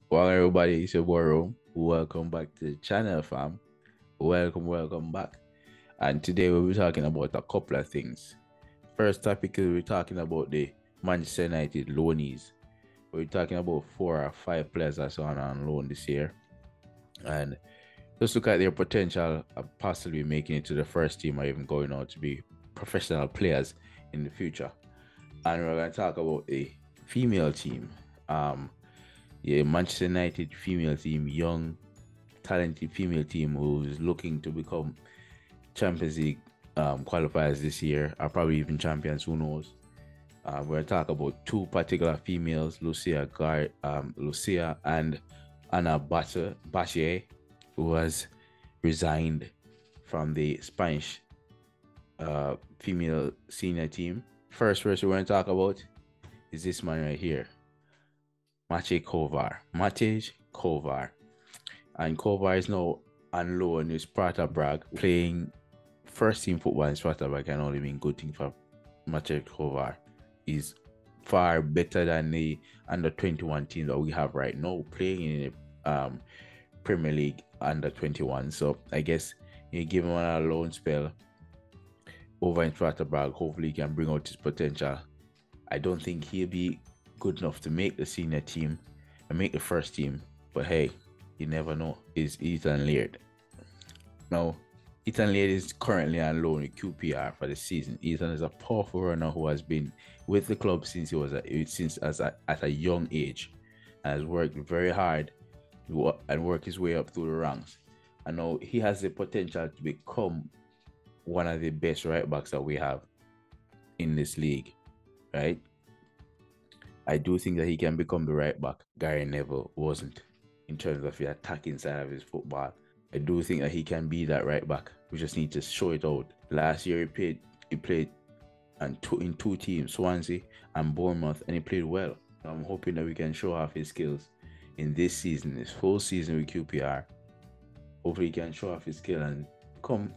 Well, everybody, it's your boy Rome. Welcome back to the channel, fam. Welcome back. And today we'll be talking about a couple of things. First topic is we're talking about the Manchester United loanees. We're talking about 4 or 5 players that's on loan this year. And just look at their potential of possibly making it to the first team or even going on to be professional players in the future. And we're going to talk about the female team. Um, yeah, Manchester United female team, young, talented female team who's looking to become Champions League qualifiers this year, or probably even champions. Who knows? We're gonna talk about two particular females, Lucia and Anna Bache, who has resigned from the Spanish female senior team. First person we're gonna talk about is this man right here, Matej Kovar. And Kovar is now on loan with Sparta Prague, playing first team football in Sparta Prague can only mean good thing for Matej Kovar. He's far better than the under 21 team that we have right now, playing in the Premier League under 21. So I guess you give him a loan spell over in Sparta Prague. Hopefully he can bring out his potential. I don't think he'll be good enough to make the senior team and make the first team. But hey, you never know. Is Ethan Laird. Now, Ethan Laird is currently on loan with QPR for the season. Ethan is a powerful runner who has been with the club since at a young age, and has worked very hard and worked his way up through the ranks. And now he has the potential to become one of the best right backs that we have in this league, right? I do think that he can become the right back Gary Neville wasn't in terms of the attacking side of his football. I do think that he can be that right back. We just need to show it out. Last year he played in two teams, Swansea and Bournemouth, and he played well. I'm hoping that we can show off his skills in this season, this full season with QPR. Hopefully he can show off his skill and become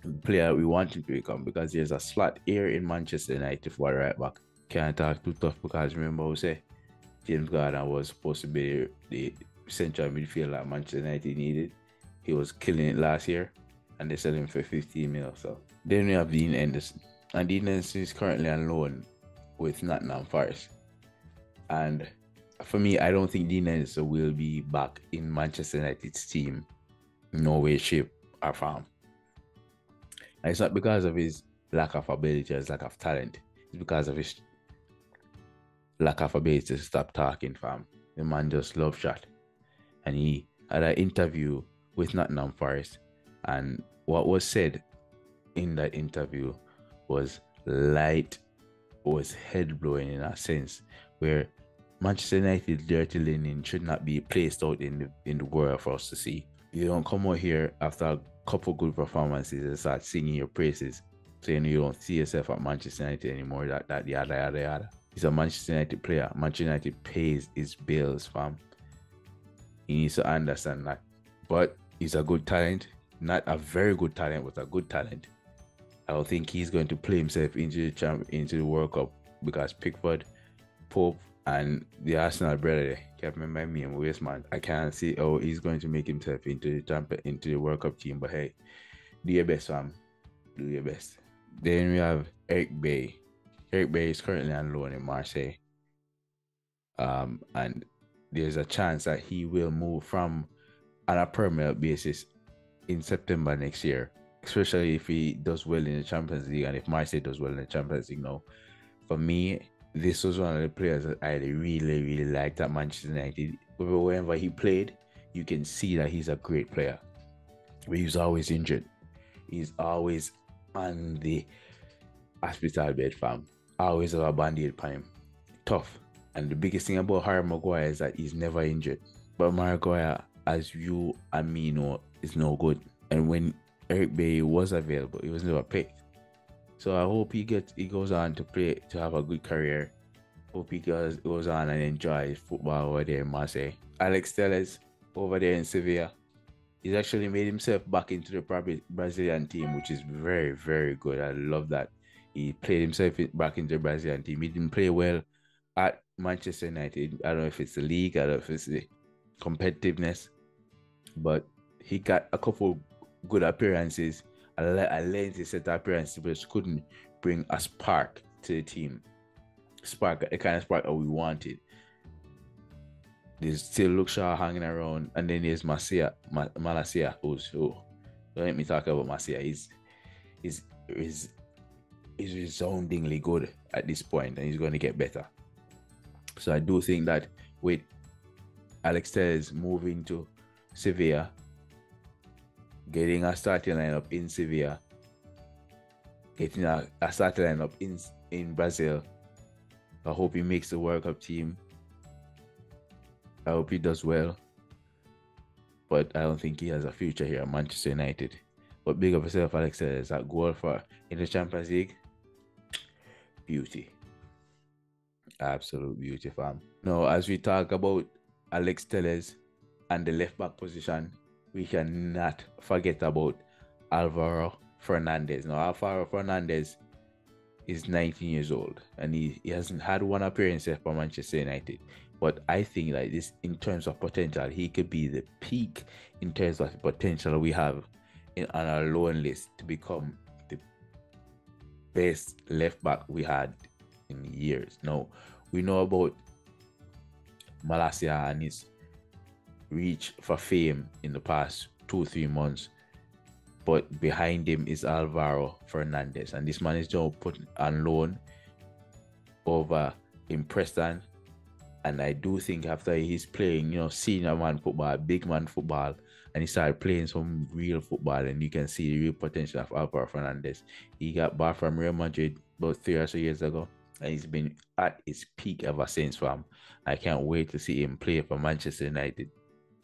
the player we want him to become, because there's a slot here in Manchester United for a right back. Can't talk too tough because remember we say James Garner was supposed to be the central midfielder that Manchester United needed. He was killing it last year, and they sold him for 15 mil. So then we have Dean Henderson, and Dean Henderson is currently on loan with Nottingham Forest. And for me, I don't think Dean Henderson will be back in Manchester United's team, no way, shape, or form. And it's not because of his lack of ability or his lack of talent. It's because of his lack of ability to stop talking, fam. The man just love shot. And he had an interview with Nottingham Forest, and what was said in that interview was head blowing in a sense, where Manchester United dirty linen should not be placed out in the world for us to see. You don't come out here after a couple good performances and start singing your praises, saying you don't see yourself at Manchester United anymore. That yada. He's a Manchester United player. Manchester United pays his bills, fam. He needs to understand that. But he's a good talent. Not a very good talent, but a good talent. I don't think he's going to play himself into the World Cup, because Pickford, Pope, and the Arsenal brother can't remember me and Waste man. I can't see how he's going to make himself into the World Cup team. But hey, do your best, fam. Do your best. Then we have Eric Bay. Eric Bay is currently on loan in Marseille. And there's a chance that he will move from on a permanent basis in September next year, especially if he does well in the Champions League and if Marseille does well in the Champions League. Now, for me, this was one of the players that I really liked at Manchester United. Wherever he played, you can see that he's a great player. But he's always injured. He's always on the hospital bed, fam. Always have a band-aid on him. Tough. And the biggest thing about Harry Maguire is that he's never injured. But Maguire, as you and me know, is no good. And when Eric Bay was available, he was never picked. So I hope he goes on to play, to have a good career. Hope he goes on and enjoys football over there in Marseille. Alex Telles over there in Sevilla, he's actually made himself back into the Brazilian team, which is very good. I love that. He played himself back into the Brazilian team. He didn't play well at Manchester United. I don't know if it's the league, I don't know if it's the competitiveness, but he got a couple good appearances, a lengthy set of appearances, but couldn't bring a spark to the team. The kind of spark that we wanted. There's still Luke Shaw hanging around, and then there's Malacia, who don't let me talk about Malacia. He's resoundingly good at this point, and he's going to get better. So I do think that with Alex Telles moving to Sevilla, getting a starting lineup in Sevilla, getting a starting lineup in Brazil, I hope he makes the World Cup team. I hope he does well. But I don't think he has a future here at Manchester United. But big up yourself, Alex Telles. That goal in the Champions League, beauty. Absolute beauty, fam. Now, as we talk about Alex Telles and the left back position, we cannot forget about Alvaro Fernandez. Now, Alvaro Fernandez is 19 years old, and he hasn't had one appearance for Manchester United. But I think that this, in terms of potential, he could be the peak in terms of the potential we have on our loan list to become the best left back we had in years. Now, we know about Malacia and his reach for fame in the past 2-3 months, but behind him is Alvaro Fernandez, and this man is now put on loan over in Preston. And I do think after he's playing, senior man football, big man football, and he started playing some real football, and you can see the real potential of Alvaro Fernandez. He got back from Real Madrid about 3 or so years ago, and he's been at his peak ever since, fam. I can't wait to see him play for Manchester United.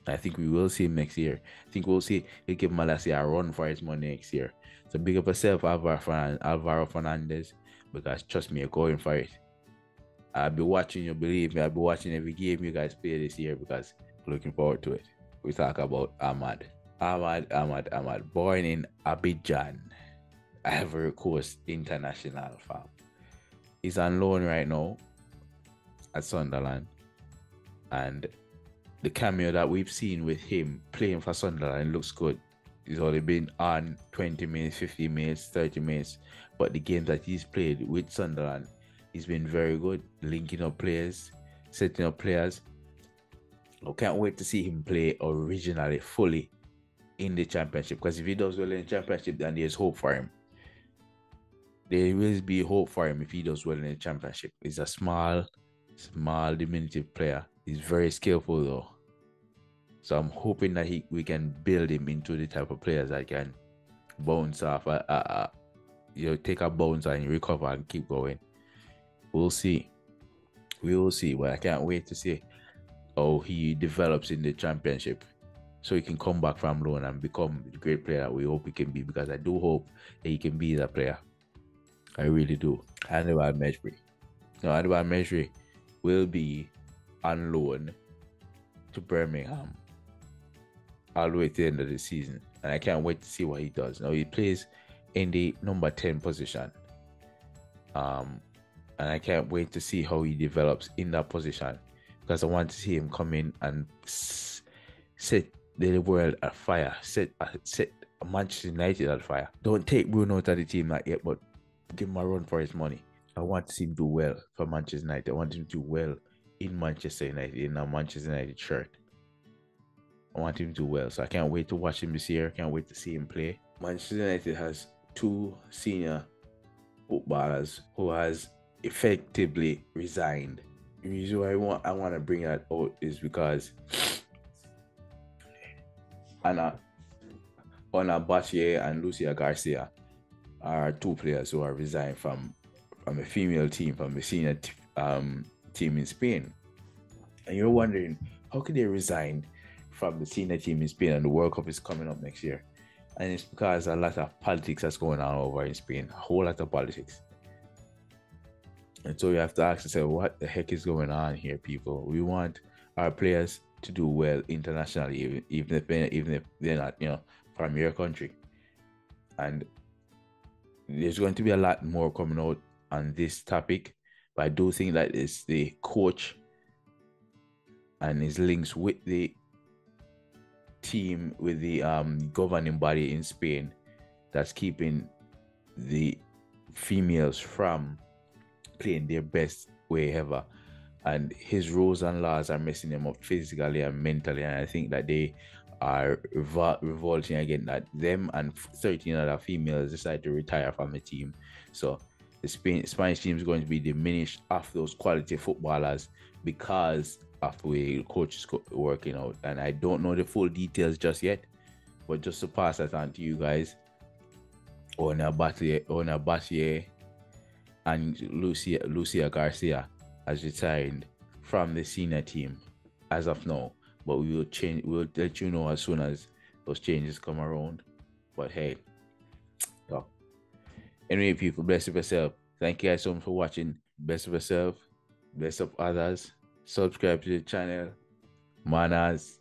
I think we will see him next year. I think we'll give Malacia a run for his money next year. So big up yourself, Alvaro Fernandez, because trust me, you're going for it. I'll be watching you, believe me. I'll be watching every game you guys play this year because I'm looking forward to it. We talk about Ahmad. Born in Abidjan, Ivory Coast International, fam. He's on loan right now at Sunderland. And the cameo that we've seen with him playing for Sunderland looks good. He's only been on 20 minutes, 50 minutes, 30 minutes. But the games that he's played with Sunderland, he's been very good, linking up players, setting up players. I can't wait to see him play originally, fully in the Championship. Because if he does well in the Championship, then there's hope for him. There will be hope for him if he does well in the Championship. He's a small, diminutive player. He's very skillful though. So I'm hoping that we can build him into the type of players that can bounce off, take a bounce and recover and keep going. We'll see. We will see. But I can't wait to see how he develops in the Championship, so he can come back from loan and become the great player that we hope he can be. Because I do hope that he can be that player. I really do. Hannibal Mejbri will be on loan to Birmingham all the way to the end of the season, and I can't wait to see what he does. Now he plays in the number 10 position, and I can't wait to see how he develops in that position, because I want to see him come in and set the world at fire, set Manchester United at fire. Don't take Bruno out of the team not yet, but give him a run for his money. I want to see him do well for Manchester United. I want him to do well in Manchester United, in a Manchester United shirt. I want him to do well. So I can't wait to watch him this year. I can't wait to see him play. Manchester United has 2 senior footballers who has effectively resigned. The reason why I want to bring that out is because Ana Bachie and Lucia Garcia are 2 players who are resigned from a female team, from the senior team in Spain. And you're wondering, how could they resign from the senior team in Spain and the World Cup is coming up next year? And it's because a lot of politics that's going on over in Spain, a whole lot of politics. And so you have to ask yourself, what the heck is going on here, people? We want our players to do well internationally, even if they're not, from your country. And there's going to be a lot more coming out on this topic, But I do think that it's the coach and his links with the team, with the governing body in Spain, that's keeping the females from playing their best way ever. And his rules and laws are messing them up physically and mentally. And I think that they are revolting against that. Them and 13 other females decide to retire from the team. So the Spanish team is going to be diminished of those quality footballers because of the way the coach is working out. And I don't know the full details just yet, but just to pass that on to you guys, Ona Batier and Lucia Garcia has retired from the senior team as of now. But we'll let you know as soon as those changes come around. But hey, so anyway, people, bless yourself. Thank you guys so much for watching. Bless yourself, bless up others. Subscribe to the channel. Manaz.